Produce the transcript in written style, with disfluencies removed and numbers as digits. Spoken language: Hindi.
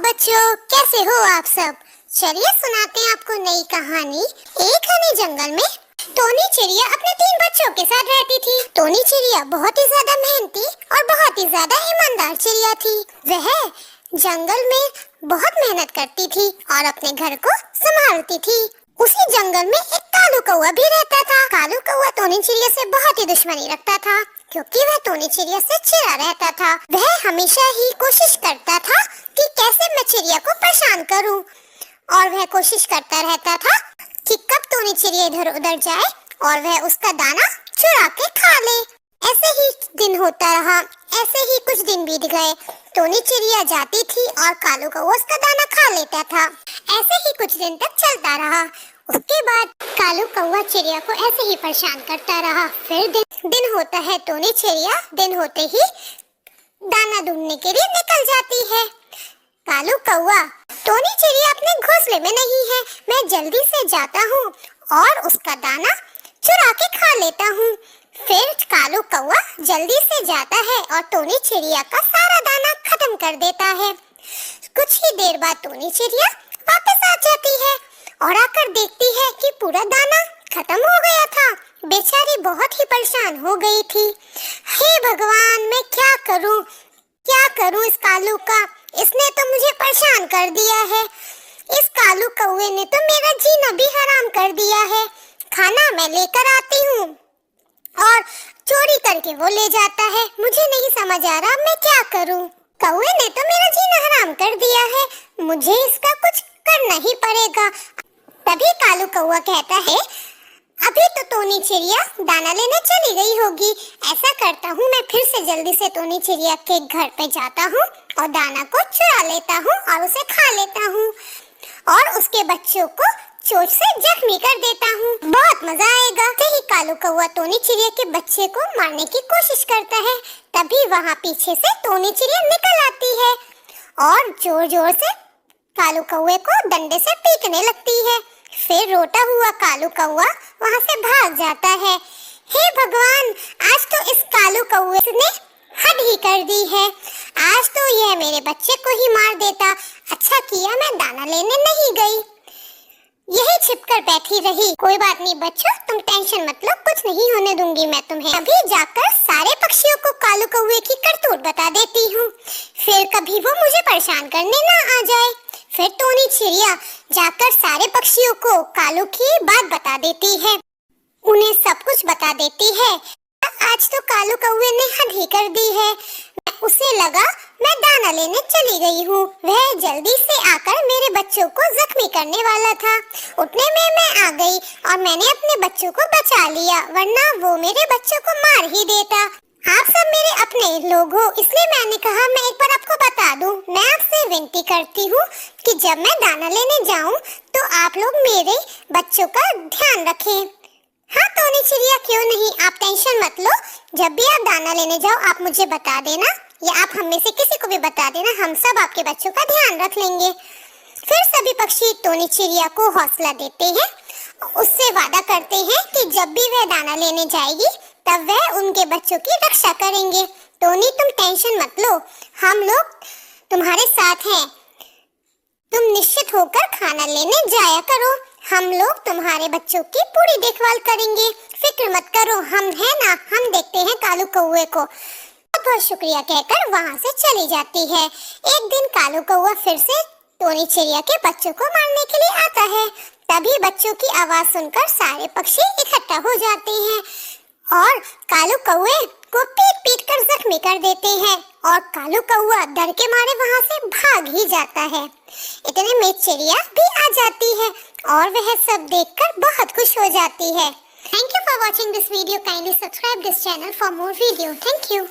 बच्चों, कैसे हो आप सब। चलिए सुनाते हैं आपको नई कहानी। एक घने जंगल में टोनी चिड़िया अपने 3 बच्चों के साथ रहती थी। टोनी चिड़िया बहुत ही ज्यादा मेहनती और बहुत ही ज्यादा ईमानदार चिड़िया थी। वह जंगल में बहुत मेहनत करती थी और अपने घर को संभालती थी। उसी जंगल में एक कालू कौवा भी रहता था। कालू कौवा टोनी चिड़िया से बहुत ही दुश्मनी रखता था, क्योंकि वह टोनी चिड़िया से चिढ़ा रहता था। वह हमेशा ही कोशिश करता था कि कैसे मैं चिड़िया को परेशान करूं, और वह कोशिश करता रहता था कि कब टोनी चिड़िया इधर उधर जाए और वह उसका दाना चुरा के खा ले। ऐसे ही दिन होता रहा। ऐसे ही कुछ दिन बीत गए। टोनी चिड़िया जाती थी और कालू कौवा उसका दाना खा लेता था। ऐसे ही कुछ दिन तक चलता रहा। उसके बाद कालू कौवा चिड़िया को ऐसे ही परेशान करता रहा। फिर दिन होता है। टोनी चिड़िया दिन होते ही दाना ढूंढने के लिए निकल जाती है। कालू कौवा, टोनी चिड़िया अपने घोंसले में नहीं है, मैं जल्दी से जाता हूँ और उसका दाना चुरा के खा लेता हूँ। फिर कालू कौवा जल्दी से जाता है और टोनी चिड़िया का सारा दाना खत्म कर देता है। कुछ ही देर बाद टोनी चिड़िया वापस आ जाती है और आकर देखती है कि पूरा दाना खत्म हो गया था। बेचारी बहुत ही परेशान हो गई थी। हे भगवान, मैं क्या करूं इस कालू का। इसने तो मुझे परेशान कर दिया है। इस कालू कौवे ने तो मेरा जीना भी हराम कर दिया है। खाना मैं लेकर आती हूँ और चोरी करके वो ले जाता है। मुझे नहीं समझ आ रहा मैं क्या करूं। कौवे ने तो मेरा जीना हराम कर दिया है, मुझे इसका कुछ करना ही पड़ेगा। तभी कालू कौवा कहता है, अभी तो टोनी चिड़िया दाना लेने चली गई होगी। ऐसा करता हूँ, मैं फिर से जल्दी से टोनी चिड़िया के घर पे जाता हूँ और दाना को चुरा लेता हूँ और उसे खा लेता हूँ और उसके बच्चों को चोट से जख्मी कर देता हूँ। बहुत मजा आएगा। ही कालू कौवा टोनी चिड़िया के बच्चे को मारने की कोशिश करता है। तभी वहाँ पीछे से टोनी चिड़िया निकल आती है और जोर जोर से कालू कौवे को डंडे से पीटने लगती है। फिर रोता हुआ कालू कौवा वहाँ से भाग जाता है। हे भगवान, आज तो इस कालू कौवे ने हद ही कर दी है। आज तो यह मेरे बच्चे को ही मार देता। अच्छा किया मैं दाना लेने नहीं गई, यही छिपकर बैठी रही। कोई बात नहीं बच्चों, तुम टेंशन मत लो, कुछ नहीं होने दूंगी मैं तुम्हें। अभी जाकर सारे पक्षियों को कालू कौवे की करतूत बता देती हूँ, फिर कभी वो मुझे परेशान करने ना आ जाए। फिर टोनी चिड़िया जाकर सारे पक्षियों को कालू की बात बता देती है, उन्हें सब कुछ बता देती है। आज तो कालू कौवे ने हद ही कर दी है। उसे लगा मैं दाना लेने चली गई हूँ। वह जल्दी से आकर मेरे बच्चों को जख्मी करने वाला था। उतने में मैं आ गई और मैंने अपने बच्चों को बचा लिया, वरना वो मेरे बच्चों को मार ही देता। आप सब मेरे अपने लोग हो, इसलिए मैंने कहा मैं एक बार आपको बता दूं। मैं आपसे विनती करती हूँ कि जब मैं दाना लेने जाऊँ तो आप लोग मेरे बच्चों का ध्यान रखें। हाँ टोनी चिड़िया, क्यों नहीं, आप टेंशन मत लो। जब भी आप दाना लेने जाओ आप मुझे बता देना, या आप हम में से किसी को भी बता देना, हम सब आपके बच्चों का ध्यान रख लेंगे। फिर सभी पक्षी टोनी चिड़िया को हौसला देते हैं, उससे वादा करते हैं कि जब भी वह दाना लेने जाएगी तब वह उनके बच्चों की रक्षा करेंगे। टोनी तुम टेंशन मत लो, हम लोग तुम्हारे साथ हैं। तुम निश्चित होकर खाना लेने जाया करो, हम लोग तुम्हारे बच्चों की पूरी देखभाल करेंगे। फिक्र मत करो, हम हैं ना, हम देखते हैं कालू कौवे को। बहुत शुक्रिया कहकर वहाँ से चली जाती है। एक दिन कालू कौवा फिर से टोनी चिड़िया के बच्चों को मारने के लिए आता है। तभी बच्चों की आवाज सुनकर सारे पक्षी इकट्ठा हो जाते हैं और कालू कौवे को पीट पीट कर जख्मी कर देते हैं और कालू कौवा डर के मारे वहाँ से भाग ही जाता है। इतने में चिड़िया भी आ जाती है और वह सब देखकर बहुत खुश हो जाती है। Thank you for watching this video. Kindly subscribe this channel for more video. Thank you.